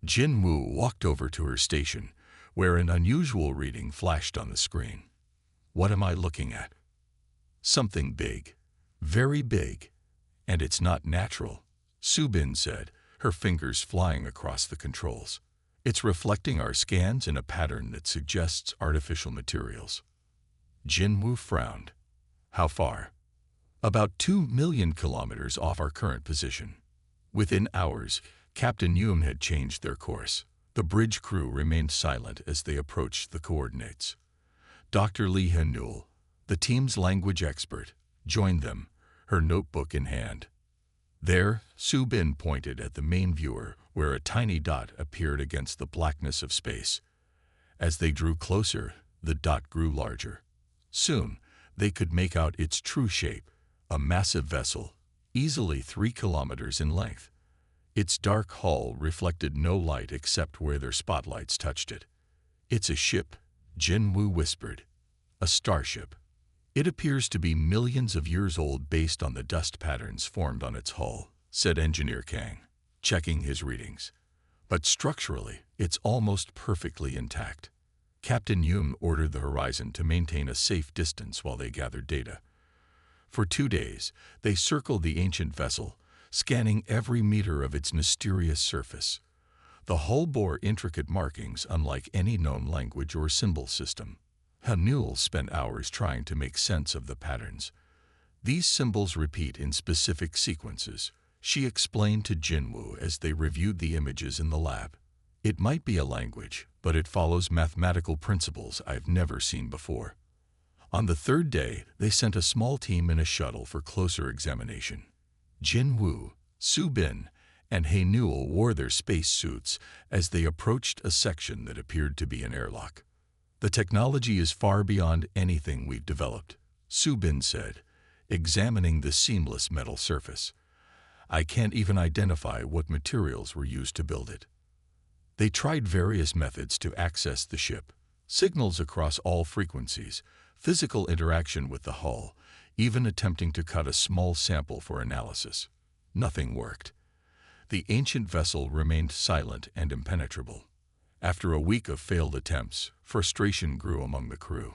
Jin Woo walked over to her station, where an unusual reading flashed on the screen. What am I looking at? Something big. Very big. And it's not natural, Subin said, her fingers flying across the controls. It's reflecting our scans in a pattern that suggests artificial materials. Jin Woo frowned. How far? About 2 million kilometers off our current position. Within hours, Captain Yoon had changed their course. The bridge crew remained silent as they approached the coordinates. Dr. Lee Hanul, the team's language expert, joined them, her notebook in hand. There, Subin pointed at the main viewer, where a tiny dot appeared against the blackness of space. As they drew closer, the dot grew larger. Soon, they could make out its true shape, a massive vessel, easily 3 kilometers in length. Its dark hull reflected no light except where their spotlights touched it. It's a ship, Jin Woo whispered. A starship. It appears to be millions of years old based on the dust patterns formed on its hull, said Engineer Kang, checking his readings. But structurally, it's almost perfectly intact. Captain Yoon ordered the Horizon to maintain a safe distance while they gathered data. For 2 days, they circled the ancient vessel, scanning every meter of its mysterious surface. The hull bore intricate markings unlike any known language or symbol system. Hanul spent hours trying to make sense of the patterns. These symbols repeat in specific sequences, she explained to Jinwoo as they reviewed the images in the lab. It might be a language, but it follows mathematical principles I've never seen before. On the 3rd day, they sent a small team in a shuttle for closer examination. Jinwoo, Subin, and Haenul wore their space suits as they approached a section that appeared to be an airlock. The technology is far beyond anything we've developed, Subin said, examining the seamless metal surface. I can't even identify what materials were used to build it. They tried various methods to access the ship, signals across all frequencies, physical interaction with the hull, even attempting to cut a small sample for analysis. Nothing worked. The ancient vessel remained silent and impenetrable. After a week of failed attempts, frustration grew among the crew.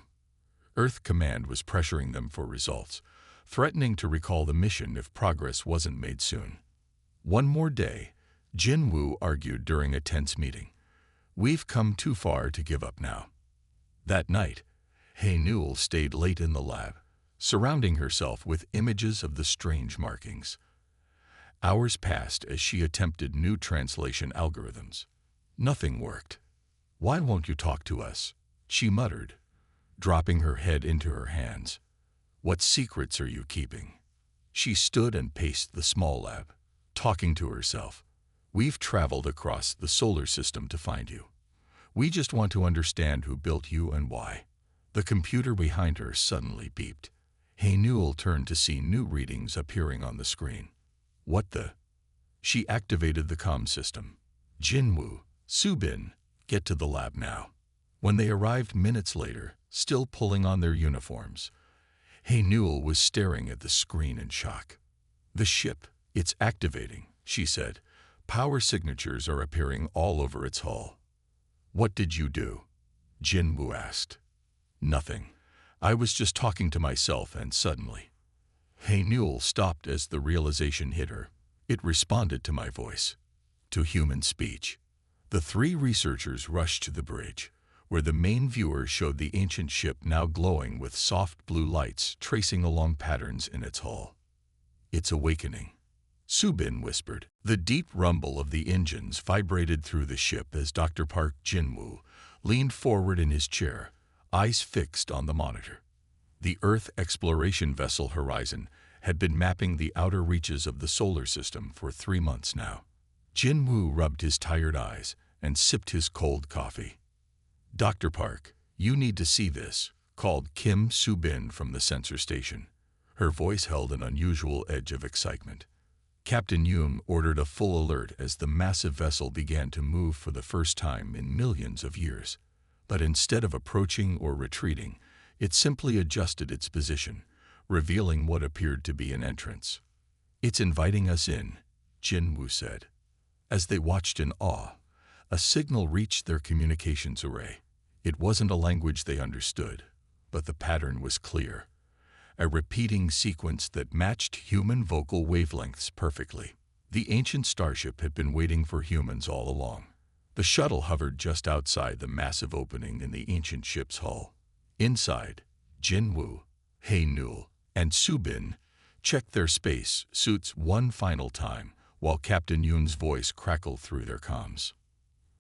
Earth Command was pressuring them for results, threatening to recall the mission if progress wasn't made soon. One more day, Jinwoo argued during a tense meeting. We've come too far to give up now. That night, Haenul stayed late in the lab, surrounding herself with images of the strange markings. Hours passed as she attempted new translation algorithms. Nothing worked. Why won't you talk to us? She muttered, dropping her head into her hands. What secrets are you keeping? She stood and paced the small lab, talking to herself. We've traveled across the solar system to find you. We just want to understand who built you and why. The computer behind her suddenly beeped. Haenul turned to see new readings appearing on the screen. What the? She activated the comm system. Jinwoo, Subin, get to the lab now. When they arrived minutes later, still pulling on their uniforms, Haenul was staring at the screen in shock. The ship, it's activating, she said. Power signatures are appearing all over its hull. What did you do? Jinwoo asked. Nothing. I was just talking to myself and suddenly. Haenul stopped as the realization hit her. It responded to my voice. To human speech. The 3 researchers rushed to the bridge, where the main viewer showed the ancient ship now glowing with soft blue lights tracing along patterns in its hull. It's awakening, Subin whispered. The deep rumble of the engines vibrated through the ship as Dr. Park Jinwoo leaned forward in his chair, eyes fixed on the monitor. The Earth exploration vessel Horizon had been mapping the outer reaches of the solar system for 3 months now. Jinwoo rubbed his tired eyes and sipped his cold coffee. Dr. Park, you need to see this, called Kim Subin from the sensor station. Her voice held an unusual edge of excitement. Captain Yoon ordered a full alert as the massive vessel began to move for the first time in millions of years. But instead of approaching or retreating, it simply adjusted its position, revealing what appeared to be an entrance. It's inviting us in, Jinwoo said. As they watched in awe, A signal reached their communications array. It wasn't a language they understood, but the pattern was clear. A repeating sequence that matched human vocal wavelengths perfectly. The ancient starship had been waiting for humans all along. The shuttle hovered just outside the massive opening in the ancient ship's hull. Inside, Jinwoo, Hae-Nul, and Subin checked their space suits one final time while Captain Yoon's voice crackled through their comms.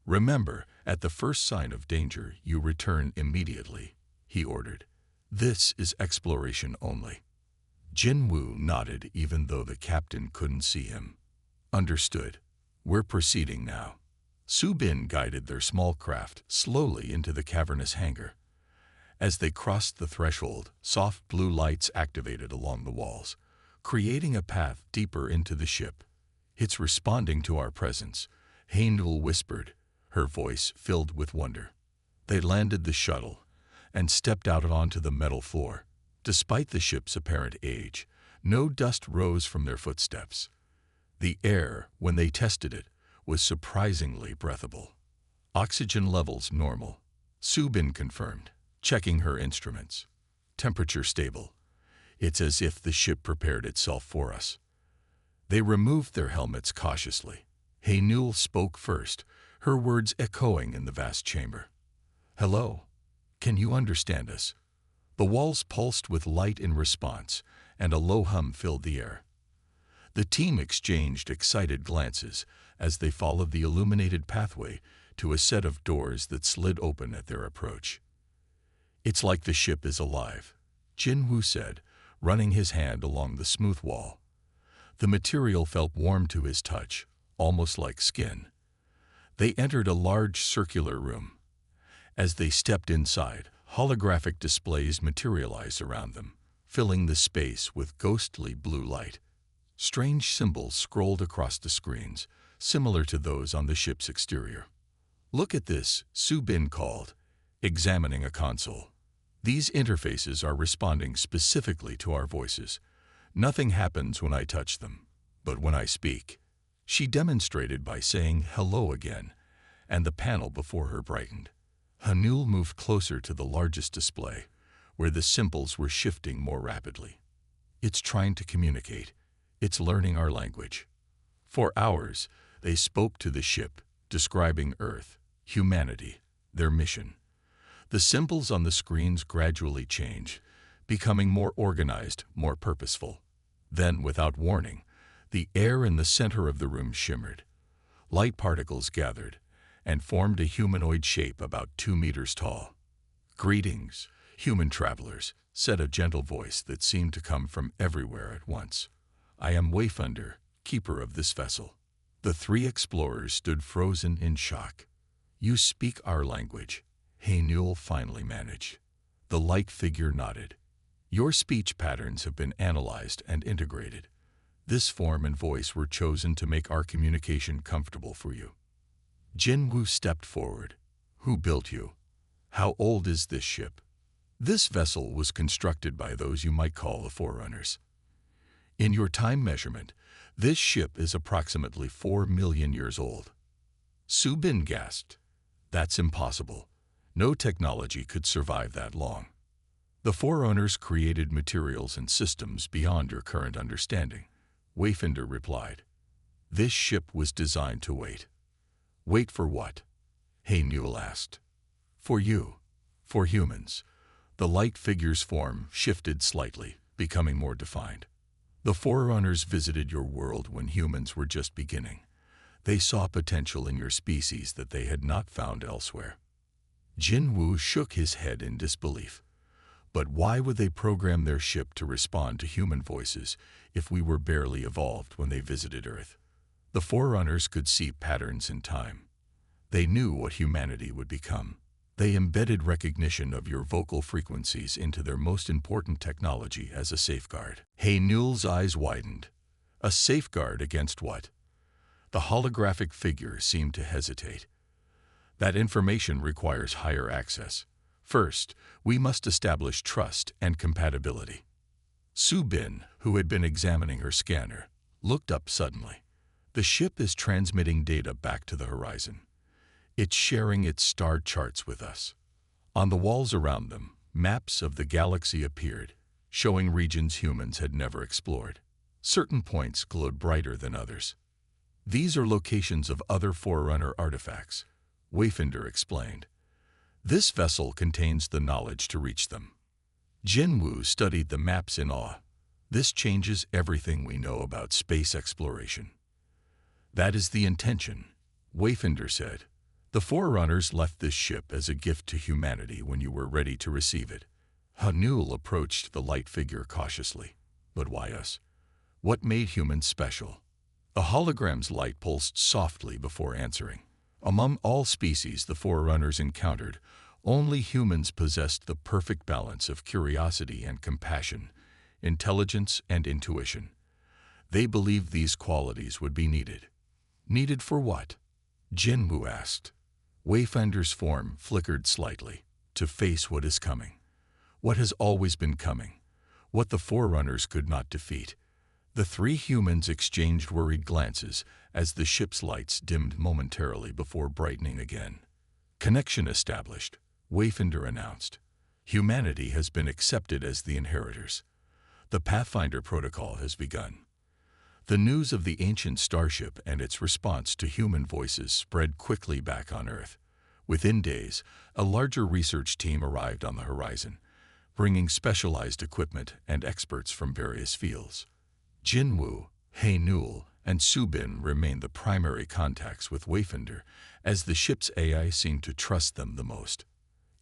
"Remember, at the first sign of danger, you return immediately," he ordered. "This is exploration only." Jinwoo nodded even though the captain couldn't see him. "Understood. We're proceeding now." Subin guided their small craft slowly into the cavernous hangar. As they crossed the threshold, soft blue lights activated along the walls, creating a path deeper into the ship. "It's responding to our presence," Hae-Nul whispered, her voice filled with wonder. They landed the shuttle and stepped out onto the metal floor. Despite the ship's apparent age, no dust rose from their footsteps. The air, when they tested it, was surprisingly breathable. "Oxygen levels normal," Subin confirmed, checking her instruments. "Temperature stable. It's as if the ship prepared itself for us." They removed their helmets cautiously. Hae-Nul spoke first, her words echoing in the vast chamber. "Hello. Can you understand us?" The walls pulsed with light in response, and a low hum filled the air. The team exchanged excited glances as they followed the illuminated pathway to a set of doors that slid open at their approach. "It's like the ship is alive," Jinwoo said, running his hand along the smooth wall. The material felt warm to his touch, almost like skin. They entered a large circular room. As they stepped inside, holographic displays materialized around them, filling the space with ghostly blue light. Strange symbols scrolled across the screens, similar to those on the ship's exterior. "Look at this," Subin called, examining a console. "These interfaces are responding specifically to our voices. Nothing happens when I touch them, but when I speak." She demonstrated by saying hello again, and the panel before her brightened. Hae-Nul moved closer to the largest display, where the symbols were shifting more rapidly. "It's trying to communicate. It's learning our language." For hours, they spoke to the ship, describing Earth, humanity, their mission. The symbols on the screens gradually changed, becoming more organized, more purposeful. Then, without warning, the air in the center of the room shimmered. Light particles gathered and formed a humanoid shape about 2 meters tall. "Greetings, human travelers," said a gentle voice that seemed to come from everywhere at once. "I am Wayfinder, keeper of this vessel." The 3 explorers stood frozen in shock. "You speak our language," Hae-Nul finally managed. The light figure nodded. "Your speech patterns have been analyzed and integrated. This form and voice were chosen to make our communication comfortable for you." Jinwoo stepped forward. "Who built you? How old is this ship?" "This vessel was constructed by those you might call the Forerunners. In your time measurement, this ship is approximately 4 million years old." Subin gasped. "That's impossible. No technology could survive that long." "The Forerunners created materials and systems beyond your current understanding," Wayfinder replied. "This ship was designed to wait." "Wait for what?" Hae-Nul asked. "For you. For humans." The light figure's form shifted slightly, becoming more defined. "The Forerunners visited your world when humans were just beginning. They saw potential in your species that they had not found elsewhere." Jinwoo shook his head in disbelief. "But why would they program their ship to respond to human voices if we were barely evolved when they visited Earth?" The Forerunners could see patterns in time. They knew what humanity would become. They embedded recognition of your vocal frequencies into their most important technology as a safeguard. Hae-Nul's eyes widened. "A safeguard against what?" The holographic figure seemed to hesitate. "That information requires higher access. First, we must establish trust and compatibility." Subin, who had been examining her scanner, looked up suddenly. "The ship is transmitting data back to the horizon. It's sharing its star charts with us. On the walls around them, maps of the galaxy appeared, showing regions humans had never explored. Certain points glowed brighter than others. These are locations of other Forerunner artifacts, Wayfinder explained. This vessel contains the knowledge to reach them. Jinwoo studied the maps in awe. This changes everything we know about space exploration. That is the intention, Wayfinder said. The Forerunners left this ship as a gift to humanity when you were ready to receive it. Hanul approached the light figure cautiously. But why us? What made humans special? A hologram's light pulsed softly before answering. Among all species the Forerunners encountered, only humans possessed the perfect balance of curiosity and compassion, intelligence and intuition. They believed these qualities would be needed. Needed for what? Jinwoo asked. Wayfinder's form flickered slightly, to face what is coming. What has always been coming. What the Forerunners could not defeat. The three humans exchanged worried glances as the ship's lights dimmed momentarily before brightening again. Connection established, Wayfinder announced. Humanity has been accepted as the inheritors. The Pathfinder Protocol has begun. The news of the ancient Starship and its response to human voices spread quickly back on Earth. Within days, a larger research team arrived on the horizon, bringing specialized equipment and experts from various fields. Jinwoo, Hae-Nul, and Subin remained the primary contacts with Wayfinder, as the ship's AI seemed to trust them the most.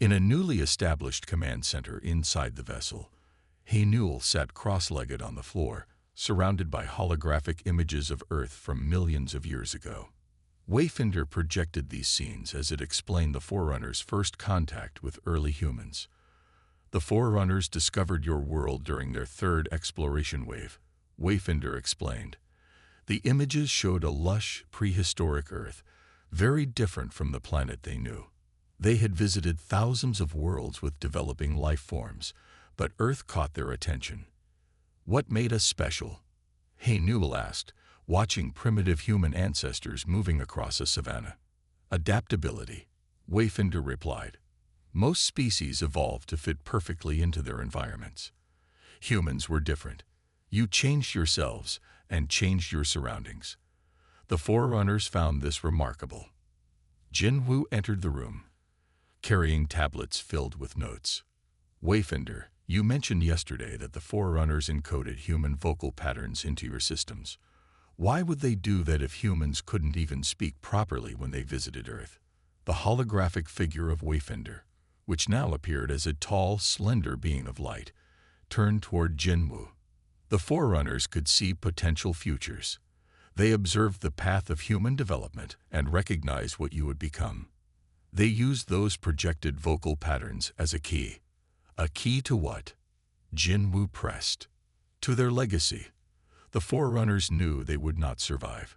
In a newly established command center inside the vessel, Hae-Nul sat cross-legged on the floor, surrounded by holographic images of Earth from millions of years ago. Wayfinder projected these scenes as it explained the Forerunners' first contact with early humans. The Forerunners discovered your world during their third exploration wave, Wayfinder explained. The images showed a lush, prehistoric Earth, very different from the planet they knew. They had visited thousands of worlds with developing life forms, but Earth caught their attention. What made us special? Hae-Nul asked, watching primitive human ancestors moving across a savanna. Adaptability, Wayfinder replied. Most species evolved to fit perfectly into their environments. Humans were different. You changed yourselves and changed your surroundings. The Forerunners found this remarkable. Jinwoo entered the room, carrying tablets filled with notes. Wayfinder, you mentioned yesterday that the Forerunners encoded human vocal patterns into your systems. Why would they do that if humans couldn't even speak properly when they visited Earth? The holographic figure of Wayfinder, which now appeared as a tall, slender being of light, turned toward Jinwoo. The Forerunners could see potential futures. They observed the path of human development and recognized what you would become. They used those projected vocal patterns as a key. A key to what? Jinwoo pressed. To their legacy. The Forerunners knew they would not survive.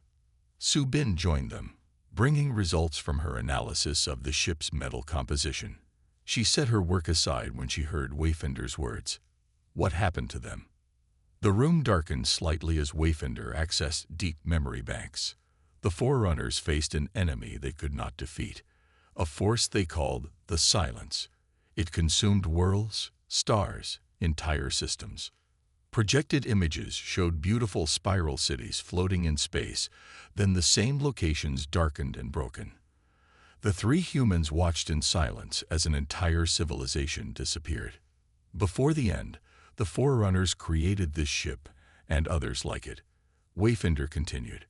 Subin joined them, bringing results from her analysis of the ship's metal composition. She set her work aside when she heard Wayfinder's words. What happened to them? The room darkened slightly as Wayfinder accessed deep memory banks. The Forerunners faced an enemy they could not defeat, a force they called the Silence. It consumed worlds, stars, entire systems. Projected images showed beautiful spiral cities floating in space, then the same locations darkened and broken. The three humans watched in silence as an entire civilization disappeared. Before the end, the Forerunners created this ship and others like it. Wayfinder continued.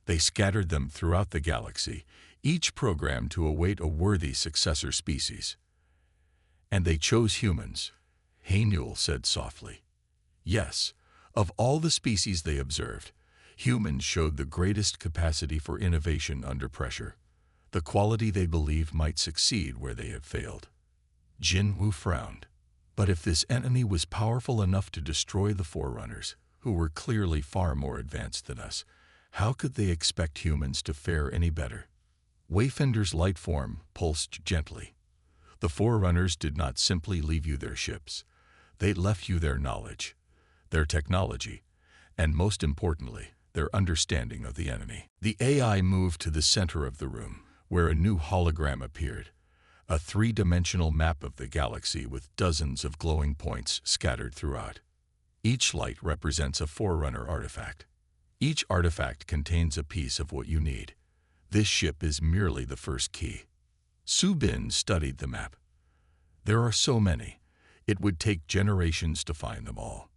They scattered them throughout the galaxy, each programmed to await a worthy successor species. And they chose humans, Hae-Nul said softly. Yes, of all the species they observed, humans showed the greatest capacity for innovation under pressure, the quality they believed might succeed where they had failed. Jinwoo frowned. But if this enemy was powerful enough to destroy the Forerunners, who were clearly far more advanced than us, how could they expect humans to fare any better? Wayfinder's light form pulsed gently. The Forerunners did not simply leave you their ships. They left you their knowledge, their technology, and most importantly, their understanding of the enemy. The AI moved to the center of the room, where a new hologram appeared, a three-dimensional map of the galaxy with dozens of glowing points scattered throughout. Each light represents a Forerunner artifact. Each artifact contains a piece of what you need. This ship is merely the first key. Su-bin studied the map. There are so many, it would take generations to find them all.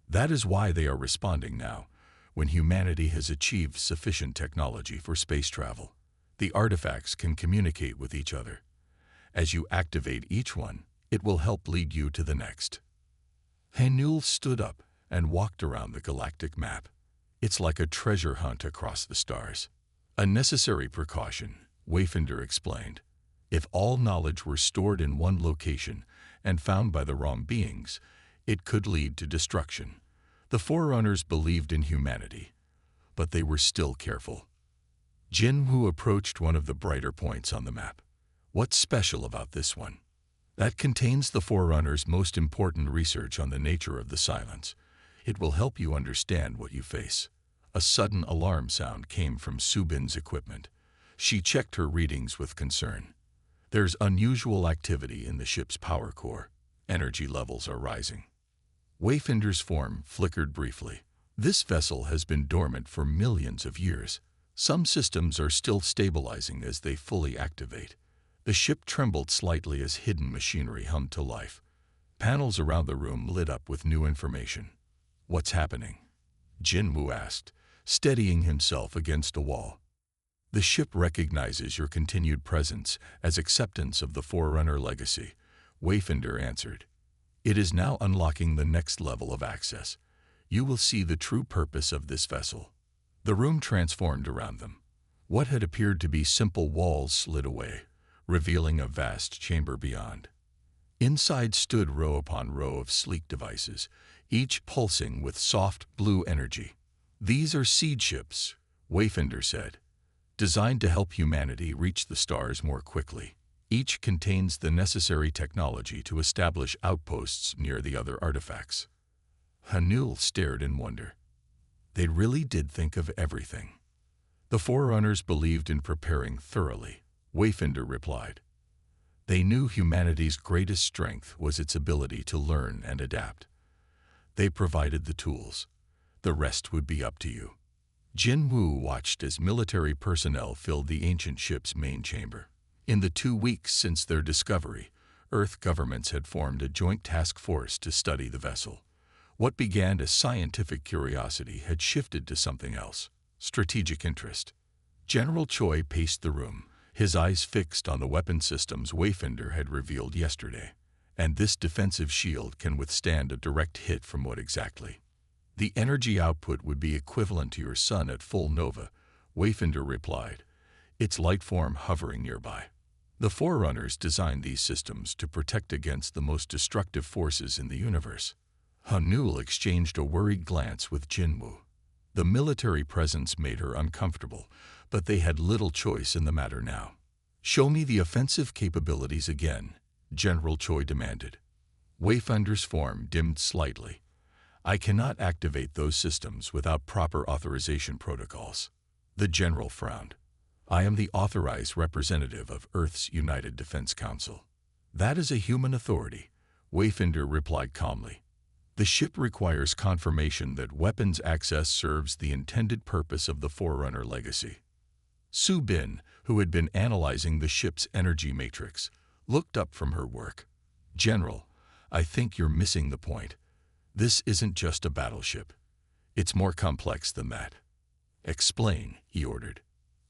That is why they are responding now, when humanity has achieved sufficient technology for space travel. The artifacts can communicate with each other. As you activate each one, it will help lead you to the next. Hanul stood up and walked around the galactic map. It's like a treasure hunt across the stars. A necessary precaution, Wayfinder explained. If all knowledge were stored in one location and found by the wrong beings, it could lead to destruction. The Forerunners believed in humanity, but they were still careful. Jinwoo approached one of the brighter points on the map. What's special about this one? That contains the Forerunners' most important research on the nature of the silence. It will help you understand what you face. A sudden alarm sound came from Su-bin's equipment. She checked her readings with concern. There's unusual activity in the ship's power core. Energy levels are rising. Wayfinder's form flickered briefly. This vessel has been dormant for millions of years. Some systems are still stabilizing as they fully activate. The ship trembled slightly as hidden machinery hummed to life. Panels around the room lit up with new information. What's happening? Jinwoo asked, steadying himself against a wall. The ship recognizes your continued presence as acceptance of the Forerunner legacy, Wayfinder answered. It is now unlocking the next level of access. You will see the true purpose of this vessel. The room transformed around them. What had appeared to be simple walls slid away, revealing a vast chamber beyond. Inside stood row upon row of sleek devices, each pulsing with soft blue energy. These are seed ships, Wayfinder said, designed to help humanity reach the stars more quickly. Each contains the necessary technology to establish outposts near the other artifacts. Hanul stared in wonder. They really did think of everything. The Forerunners believed in preparing thoroughly, Wayfinder replied. They knew humanity's greatest strength was its ability to learn and adapt. They provided the tools. The rest would be up to you. Jinwoo watched as military personnel filled the ancient ship's main chamber. In the 2 weeks since their discovery, Earth governments had formed a joint task force to study the vessel. What began as scientific curiosity had shifted to something else, strategic interest. General Choi paced the room, his eyes fixed on the weapon systems Wayfinder had revealed yesterday. And this defensive shield can withstand a direct hit from what exactly? The energy output would be equivalent to your sun at full nova, Wayfinder replied, its light form hovering nearby. The Forerunners designed these systems to protect against the most destructive forces in the universe. Hanul exchanged a worried glance with Jinwoo. The military presence made her uncomfortable, but they had little choice in the matter now. Show me the offensive capabilities again, General Choi demanded. Wayfinder's form dimmed slightly. I cannot activate those systems without proper authorization protocols. The general frowned. I am the authorized representative of Earth's United Defense Council. That is a human authority, Wayfinder replied calmly. The ship requires confirmation that weapons access serves the intended purpose of the Forerunner legacy. Su-bin, who had been analyzing the ship's energy matrix, looked up from her work. General, I think you're missing the point. This isn't just a battleship. It's more complex than that. Explain, he ordered.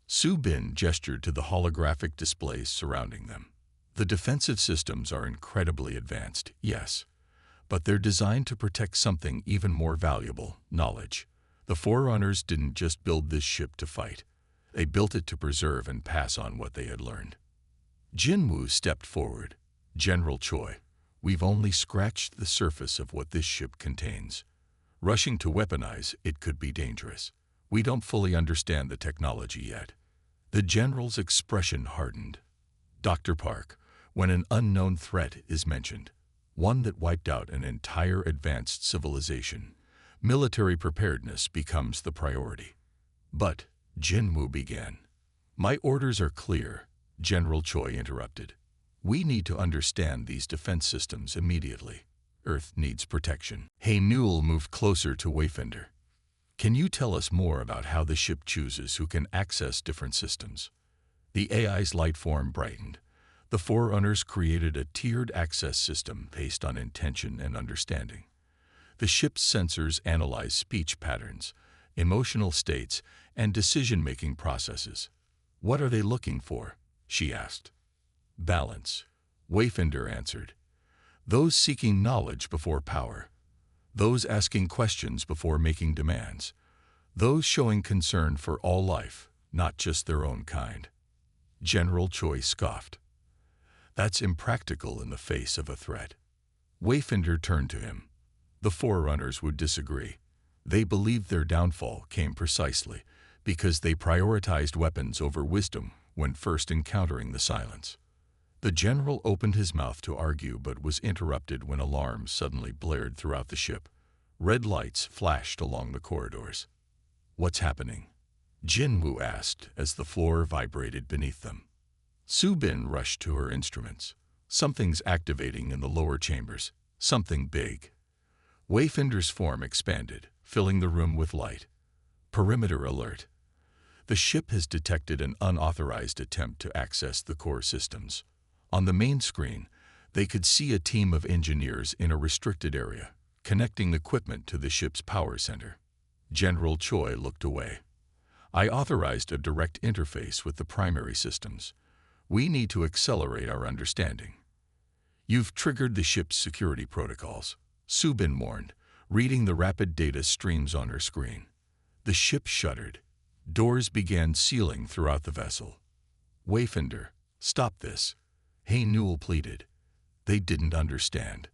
Su-bin gestured to the holographic displays surrounding them. The defensive systems are incredibly advanced, yes, but they're designed to protect something even more valuable, knowledge. The Forerunners didn't just build this ship to fight. They built it to preserve and pass on what they had learned. Jinwoo stepped forward. General Choi, we've only scratched the surface of what this ship contains. Rushing to weaponize it could be dangerous. We don't fully understand the technology yet. The general's expression hardened. Dr. Park, when an unknown threat is mentioned, one that wiped out an entire advanced civilization, military preparedness becomes the priority. But, Jinwoo began. My orders are clear, General Choi interrupted. We need to understand these defense systems immediately. Earth needs protection. Hey Newell moved closer to Wayfinder. Can you tell us more about how the ship chooses who can access different systems? The AI's light form brightened. The Forerunners created a tiered access system based on intention and understanding. The ship's sensors analyze speech patterns, emotional states, and decision-making processes. What are they looking for? She asked. Balance, Wayfinder answered. Those seeking knowledge before power. Those asking questions before making demands. Those showing concern for all life, not just their own kind. General Choi scoffed. That's impractical in the face of a threat. Wayfinder turned to him. The Forerunners would disagree. They believed their downfall came precisely because they prioritized weapons over wisdom when first encountering the silence. The general opened his mouth to argue but was interrupted when alarms suddenly blared throughout the ship. Red lights flashed along the corridors. What's happening? Jinwoo asked as the floor vibrated beneath them. Subin rushed to her instruments. Something's activating in the lower chambers. Something big. Wayfinder's form expanded, filling the room with light. Perimeter alert. The ship has detected an unauthorized attempt to access the core systems. On the main screen, they could see a team of engineers in a restricted area, connecting equipment to the ship's power center. General Choi looked away. I authorized a direct interface with the primary systems. We need to accelerate our understanding. You've triggered the ship's security protocols, Subin warned, reading the rapid data streams on her screen. The ship shuddered. Doors began sealing throughout the vessel. Wayfinder, stop this. Hey Newell pleaded. They didn't understand.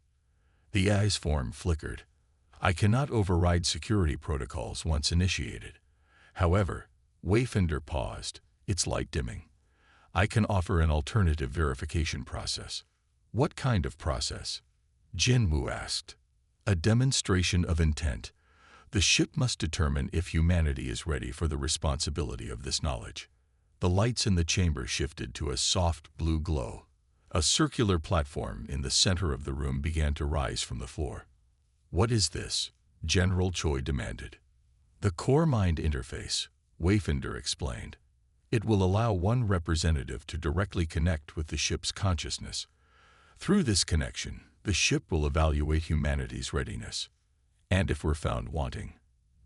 The AI's form flickered. I cannot override security protocols once initiated. However, Wayfinder paused, its light dimming. I can offer an alternative verification process. What kind of process? Jinwoo asked. A demonstration of intent. The ship must determine if humanity is ready for the responsibility of this knowledge. The lights in the chamber shifted to a soft blue glow. A circular platform in the center of the room began to rise from the floor. What is this? General Choi demanded. The Core Mind Interface, Wayfinder explained. It will allow one representative to directly connect with the ship's consciousness. Through this connection, the ship will evaluate humanity's readiness. And if we're found wanting?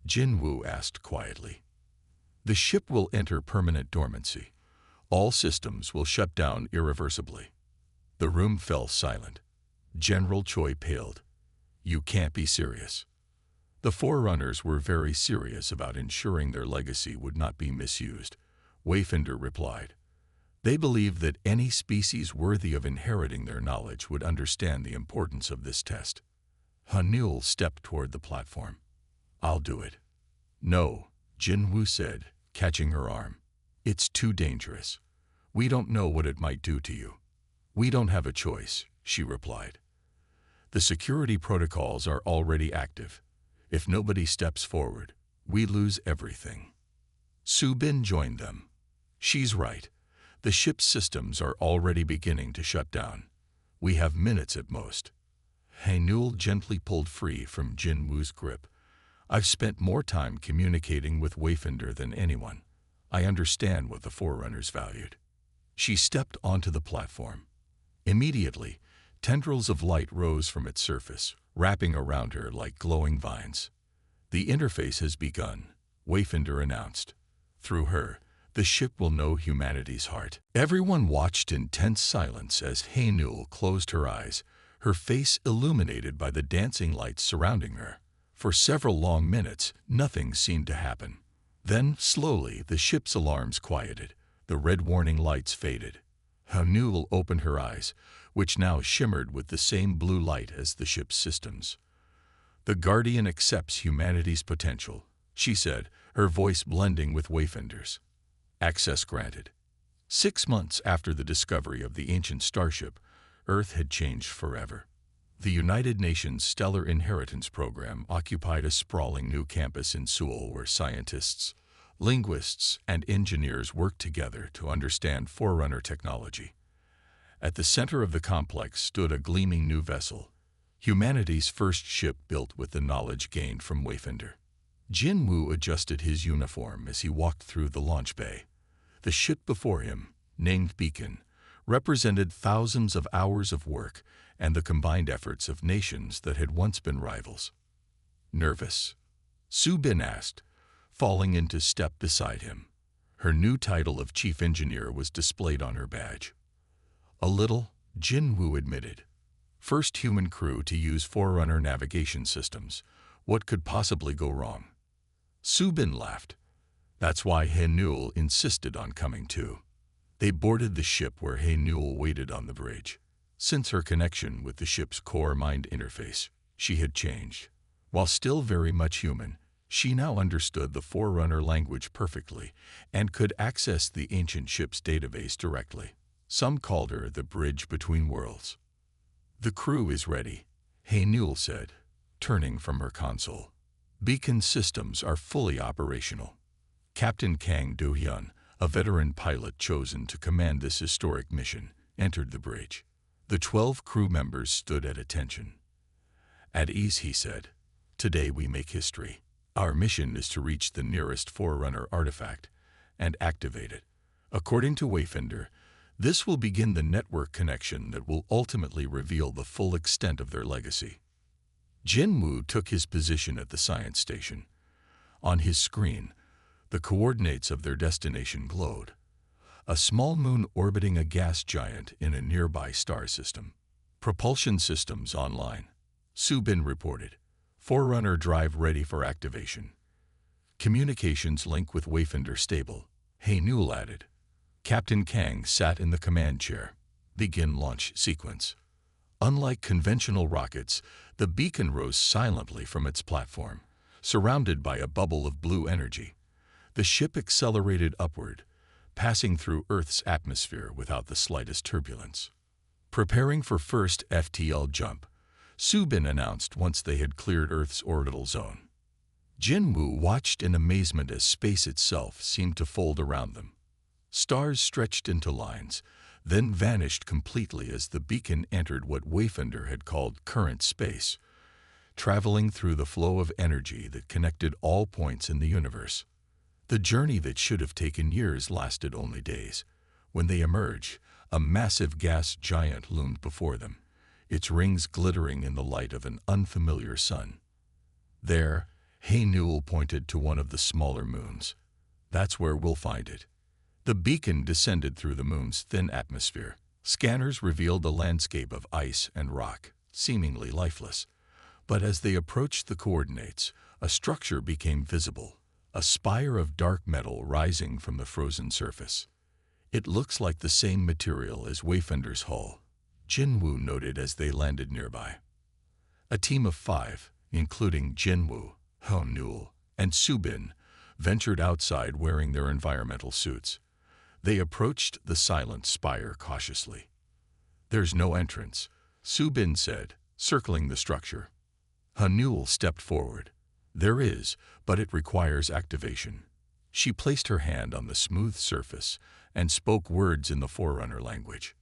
Jinwoo asked quietly. The ship will enter permanent dormancy. All systems will shut down irreversibly. The room fell silent. General Choi paled. You can't be serious. The Forerunners were very serious about ensuring their legacy would not be misused, Wayfinder replied. They believed that any species worthy of inheriting their knowledge would understand the importance of this test. Hanul stepped toward the platform. I'll do it. No, Jinwoo said, catching her arm. It's too dangerous. We don't know what it might do to you. We don't have a choice, she replied. The security protocols are already active. If nobody steps forward, we lose everything. Subin joined them. She's right. The ship's systems are already beginning to shut down. We have minutes at most. Hanul gently pulled free from Jinwoo's grip. I've spent more time communicating with Wayfinder than anyone. I understand what the Forerunners valued. She stepped onto the platform. Immediately, tendrils of light rose from its surface, wrapping around her like glowing vines. The interface has begun, Wayfinder announced. Through her, the ship will know humanity's heart. Everyone watched in tense silence as Hanul closed her eyes, her face illuminated by the dancing lights surrounding her. For several long minutes, nothing seemed to happen. Then, slowly, the ship's alarms quieted. The red warning lights faded. Hanul opened her eyes, which now shimmered with the same blue light as the ship's systems. The Guardian accepts humanity's potential, she said, her voice blending with Wayfinder's. Access granted. 6 months after the discovery of the ancient Starship, Earth had changed forever. The United Nations Stellar Inheritance Program occupied a sprawling new campus in Seoul where scientists, Linguists and engineers worked together to understand Forerunner technology. At the center of the complex stood a gleaming new vessel, humanity's first ship built with the knowledge gained from Wayfinder. Jin Woo adjusted his uniform as he walked through the launch bay. The ship before him, named Beacon, represented thousands of hours of work and the combined efforts of nations that had once been rivals. Nervous? Su Bin asked, falling into step beside him. Her new title of chief engineer was displayed on her badge. A little, Jin Woo admitted. First human crew to use Forerunner navigation systems. What could possibly go wrong? Su Bin laughed. That's why He Newell insisted on coming too. They boarded the ship where He Newell waited on the bridge. Since her connection with the ship's core-mind interface, she had changed. While still very much human, she now understood the Forerunner language perfectly and could access the ancient ship's database directly. Some called her the bridge between worlds. The crew is ready, He Newell said, turning from her console. Beacon systems are fully operational. Captain Kang Do-hyun, a veteran pilot chosen to command this historic mission, entered the bridge. The 12 crew members stood at attention. At ease, he said. Today we make history. Our mission is to reach the nearest Forerunner artifact and activate it. According to Wayfinder, this will begin the network connection that will ultimately reveal the full extent of their legacy. Jin Woo took his position at the science station. On his screen, the coordinates of their destination glowed. A small moon orbiting a gas giant in a nearby star system. Propulsion systems online, Su Bin reported. Forerunner drive ready for activation. Communications link with Wayfinder stable, He Newell added. Captain Kang sat in the command chair. Begin launch sequence. Unlike conventional rockets, the beacon rose silently from its platform, surrounded by a bubble of blue energy. The ship accelerated upward, passing through Earth's atmosphere without the slightest turbulence. Preparing for first FTL jump, Su Bin announced once they had cleared Earth's orbital zone. Jin Woo watched in amazement as space itself seemed to fold around them. Stars stretched into lines, then vanished completely as the beacon entered what Wayfinder had called current space, traveling through the flow of energy that connected all points in the universe. The journey that should have taken years lasted only days. When they emerged, a massive gas giant loomed before them, its rings glittering in the light of an unfamiliar sun. There, He Newell pointed to one of the smaller moons. That's where we'll find it. The beacon descended through the moon's thin atmosphere. Scanners revealed a landscape of ice and rock, seemingly lifeless. But as they approached the coordinates, a structure became visible, a spire of dark metal rising from the frozen surface. It looks like the same material as Wayfinder's hull, Jin Woo noted as they landed nearby. A team of 5, including Jin Woo, He Newell, and Su Bin, ventured outside wearing their environmental suits. They approached the silent spire cautiously. There's no entrance, Su Bin said, circling the structure. He Newell stepped forward. There is, but it requires activation. She placed her hand on the smooth surface and spoke words in the Forerunner language.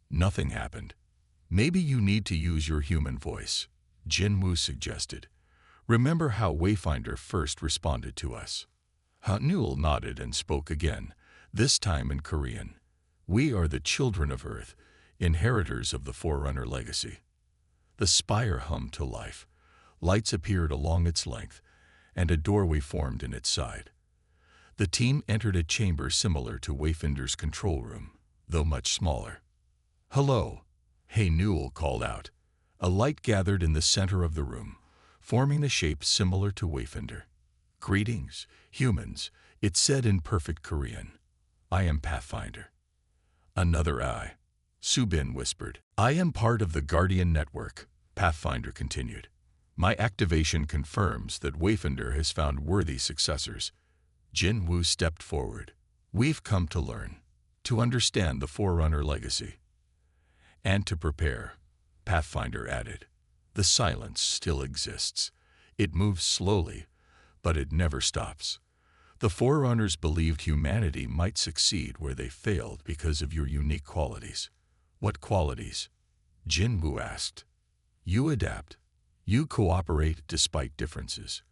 Nothing happened. Maybe you need to use your human voice, Jin Woo suggested. Remember how Wayfinder first responded to us? He Newell nodded and spoke again, this time in Korean. We are the children of Earth, inheritors of the Forerunner legacy. The spire hummed to life. Lights appeared along its length, and a doorway formed in its side. The team entered a chamber similar to Wayfinder's control room, though much smaller. Hello, He Newell called out. A light gathered in the center of the room, forming a shape similar to Wayfinder. Greetings, humans, it said in perfect Korean. I am Pathfinder. Another I, Su Bin whispered. I am part of the Guardian Network, Pathfinder continued. My activation confirms that Wayfinder has found worthy successors. Jin Woo stepped forward. We've come to learn, to understand the Forerunner legacy. And to prepare, Pathfinder added. The silence still exists. It moves slowly, but it never stops. The Forerunners believed humanity might succeed where they failed because of your unique qualities. What qualities? Jinwu asked. You adapt. You cooperate despite differences.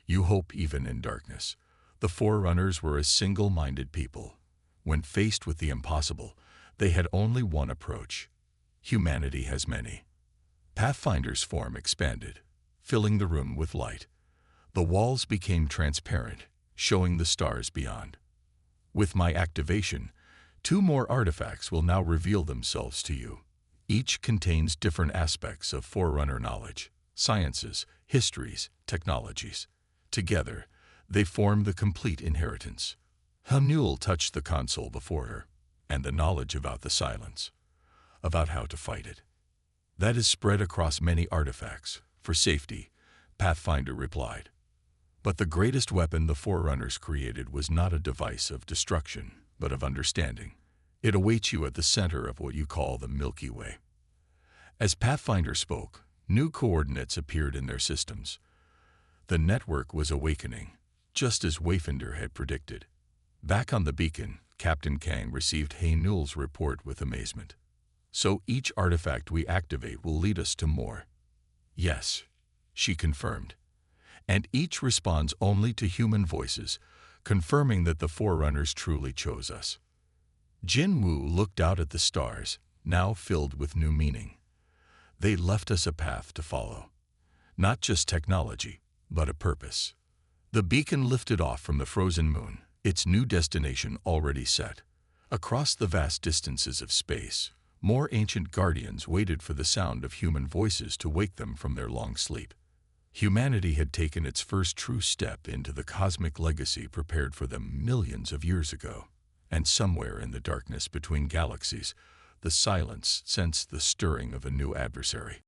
You hope even in darkness. The Forerunners were a single-minded people. When faced with the impossible, they had only one approach. Humanity has many. Pathfinder's form expanded, filling the room with light. The walls became transparent, showing the stars beyond. With my activation, 2 more artifacts will now reveal themselves to you. Each contains different aspects of Forerunner knowledge, sciences, histories, technologies. Together, they form the complete inheritance. Hamnul touched the console before her, and the knowledge about the silence, about how to fight it. That is spread across many artifacts, for safety, Pathfinder replied. But the greatest weapon the Forerunners created was not a device of destruction, but of understanding. It awaits you at the center of what you call the Milky Way. As Pathfinder spoke, new coordinates appeared in their systems. The network was awakening, just as Wayfinder had predicted. Back on the beacon, Captain Kang received Haynul's report with amazement. So each artifact we activate will lead us to more. Yes, she confirmed. And each responds only to human voices, confirming that the Forerunners truly chose us. Jinwu looked out at the stars, now filled with new meaning. They left us a path to follow. Not just technology, but a purpose. The beacon lifted off from the frozen moon, its new destination already set. Across the vast distances of space, more ancient guardians waited for the sound of human voices to wake them from their long sleep. Humanity had taken its first true step into the cosmic legacy prepared for them millions of years ago. And somewhere in the darkness between galaxies, the silence sensed the stirring of a new adversary.